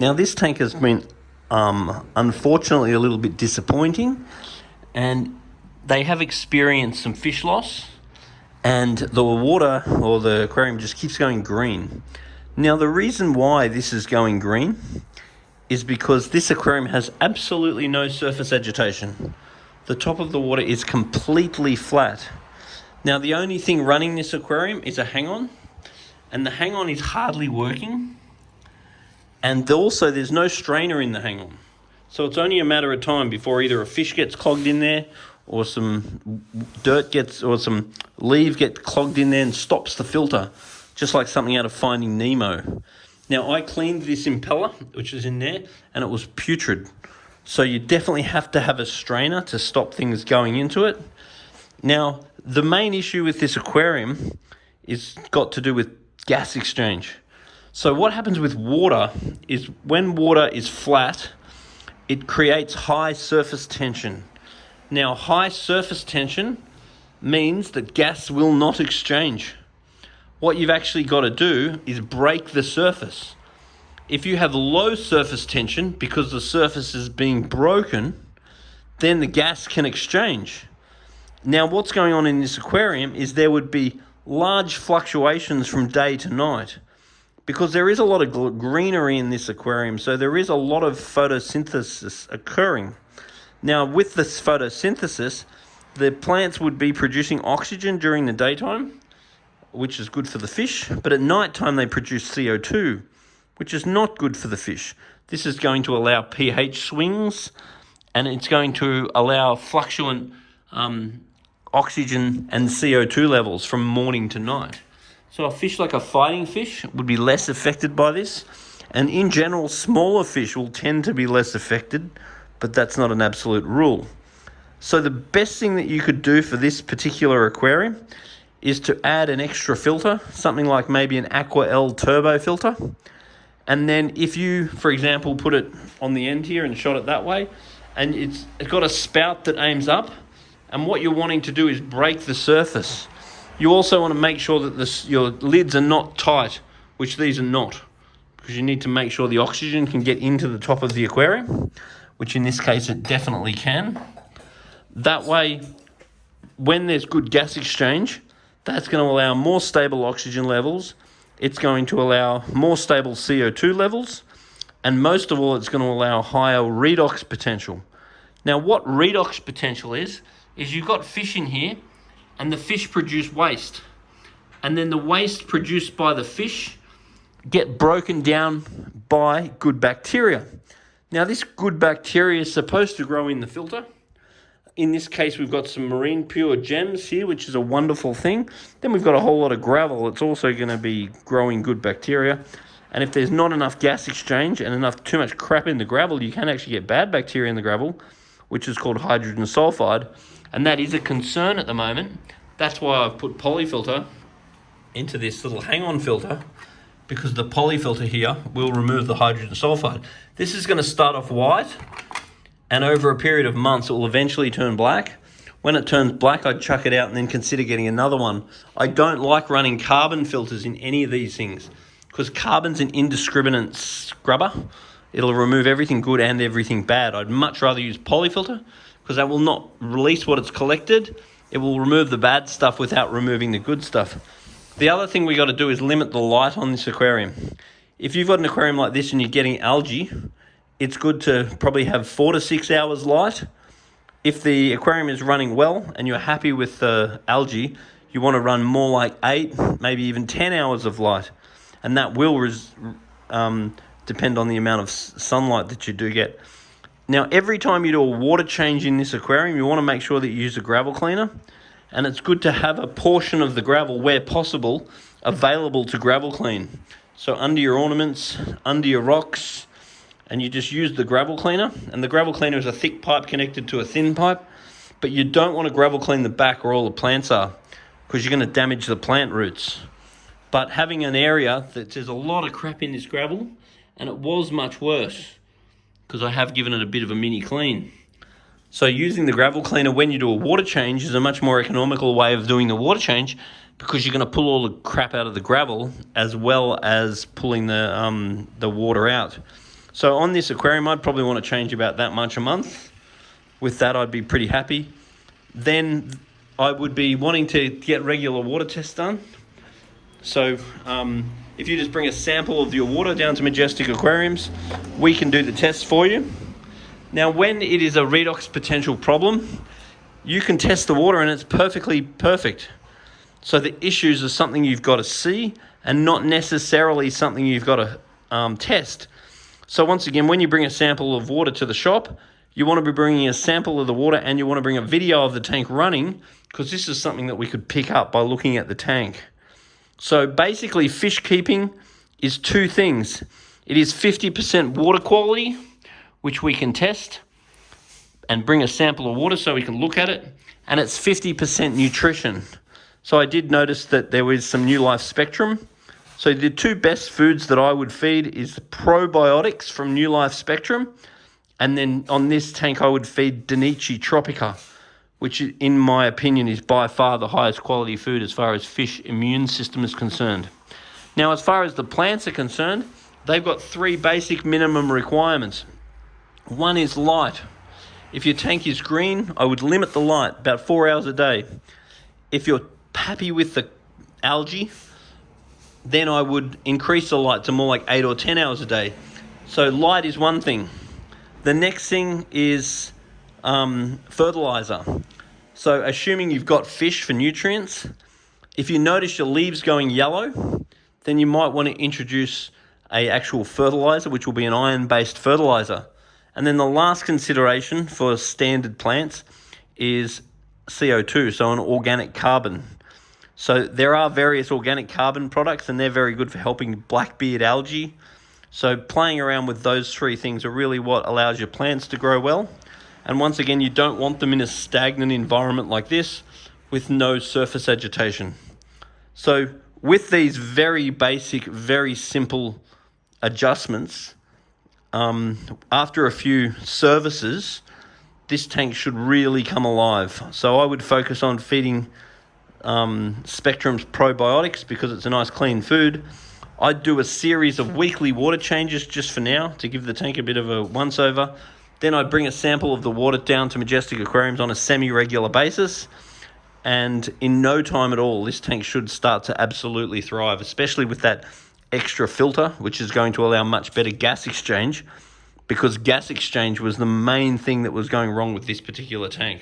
Now this tank has been unfortunately a little bit disappointing, and they have experienced some fish loss, and the water or the aquarium just keeps going green. Now the reason why this is going green is because this aquarium has absolutely no surface agitation. The top of the water is completely flat. Now the only thing running this aquarium is a hang-on, and the hang-on is hardly working, and also there's no strainer in the hang-on. So it's only a matter of time before either a fish gets clogged in there or some dirt gets, or some leaves get clogged in there and stops the filter, just like something out of Finding Nemo. Now I cleaned this impeller, which is in there, and it was putrid. So you definitely have to have a strainer to stop things going into it. Now, the main issue with this aquarium is got to do with gas exchange. So what happens with water is when water is flat, it creates high surface tension. Now, high surface tension means that gas will not exchange. What you've actually got to do is break the surface. If you have low surface tension because the surface is being broken, then the gas can exchange. Now, what's going on in this aquarium is there would be large fluctuations from day to night because there is a lot of greenery in this aquarium, so there is a lot of photosynthesis occurring. Now, with this photosynthesis, the plants would be producing oxygen during the daytime, which is good for the fish, but at night time they produce CO2, which is not good for the fish. This is going to allow pH swings, and it's going to allow fluctuant oxygen and CO2 levels from morning to night. So a fish like a fighting fish would be less affected by this, and in general smaller fish will tend to be less affected, but that's not an absolute rule. So the best thing that you could do for this particular aquarium is to add an extra filter, something like maybe an Aqua L turbo filter. And then if you, for example, put it on the end here and shot it that way, and it's got a spout that aims up, and what you're wanting to do is break the surface. You also want to make sure that your lids are not tight, which these are not, because you need to make sure the oxygen can get into the top of the aquarium, which in this case it definitely can. That way, when there's good gas exchange, that's going to allow more stable oxygen levels. It's going to allow more stable CO2 levels. And most of all, it's going to allow higher redox potential. Now, what redox potential is you've got fish in here and the fish produce waste. And then the waste produced by the fish get broken down by good bacteria. Now, this good bacteria is supposed to grow in the filter. In this case, we've got some marine pure gems here, which is a wonderful thing. Then we've got a whole lot of gravel. It's also going to be growing good bacteria. And if there's not enough gas exchange and too much crap in the gravel, you can actually get bad bacteria in the gravel, which is called hydrogen sulfide. And that is a concern at the moment. That's why I've put polyfilter into this little hang-on filter, because the polyfilter here will remove the hydrogen sulfide. This is going to start off white, and over a period of months, it will eventually turn black. When it turns black, I'd chuck it out and then consider getting another one. I don't like running carbon filters in any of these things because carbon's an indiscriminate scrubber. It'll remove everything good and everything bad. I'd much rather use polyfilter because that will not release what it's collected. It will remove the bad stuff without removing the good stuff. The other thing we got to do is limit the light on this aquarium. If you've got an aquarium like this and you're getting algae, it's good to probably have 4 to 6 hours light. If the aquarium is running well and you're happy with the algae, you want to run more like 8, maybe even 10 hours of light. And that will depend on the amount of sunlight that you do get. Now, every time you do a water change in this aquarium, you want to make sure that you use a gravel cleaner. And it's good to have a portion of the gravel, where possible, available to gravel clean. So under your ornaments, under your rocks, and you just use the gravel cleaner. And the gravel cleaner is a thick pipe connected to a thin pipe. But you don't want to gravel clean the back where all the plants are, because you're going to damage the plant roots. But having an area that there's a lot of crap in this gravel, and it was much worse, because I have given it a bit of a mini clean. So using the gravel cleaner when you do a water change is a much more economical way of doing the water change, because you're going to pull all the crap out of the gravel as well as pulling the water out. So on this aquarium, I'd probably want to change about that much a month. With that, I'd be pretty happy. Then I would be wanting to get regular water tests done. So if you just bring a sample of your water down to Majestic Aquariums, we can do the tests for you. Now, when it is a redox potential problem, you can test the water and it's perfect. So the issues are something you've got to see and not necessarily something you've got to test. So once again, when you bring a sample of water to the shop, you want to be bringing a sample of the water and you want to bring a video of the tank running, because this is something that we could pick up by looking at the tank. So basically, fish keeping is two things. It is 50% water quality, which we can test and bring a sample of water so we can look at it, and it's 50% nutrition. So I did notice that there was some New Life Spectrum. So the two best foods that I would feed is probiotics from New Life Spectrum, and then on this tank I would feed Denichi Tropica, which in my opinion is by far the highest quality food as far as fish immune system is concerned. Now, as far as the plants are concerned, they've got three basic minimum requirements. One is light. If your tank is green, I would limit the light, about 4 hours a day. If you're happy with the algae, then I would increase the light to more like 8 or 10 hours a day. So light is one thing. The next thing is fertilizer. So assuming you've got fish for nutrients, if you notice your leaves going yellow, then you might want to introduce an actual fertilizer, which will be an iron-based fertilizer. And then the last consideration for standard plants is CO2, so an organic carbon. So there are various organic carbon products, and they're very good for helping blackbeard algae. So playing around with those three things are really what allows your plants to grow well. And once again, you don't want them in a stagnant environment like this with no surface agitation. So with these very basic, very simple adjustments, after a few services, this tank should really come alive. So I would focus on feeding Spectrum's probiotics because it's a nice clean food. I'd do a series of weekly water changes just for now to give the tank a bit of a once over. Then I'd bring a sample of the water down to Majestic Aquariums on a semi-regular basis. And in no time at all, this tank should start to absolutely thrive, especially with that extra filter, which is going to allow much better gas exchange, because gas exchange was the main thing that was going wrong with this particular tank.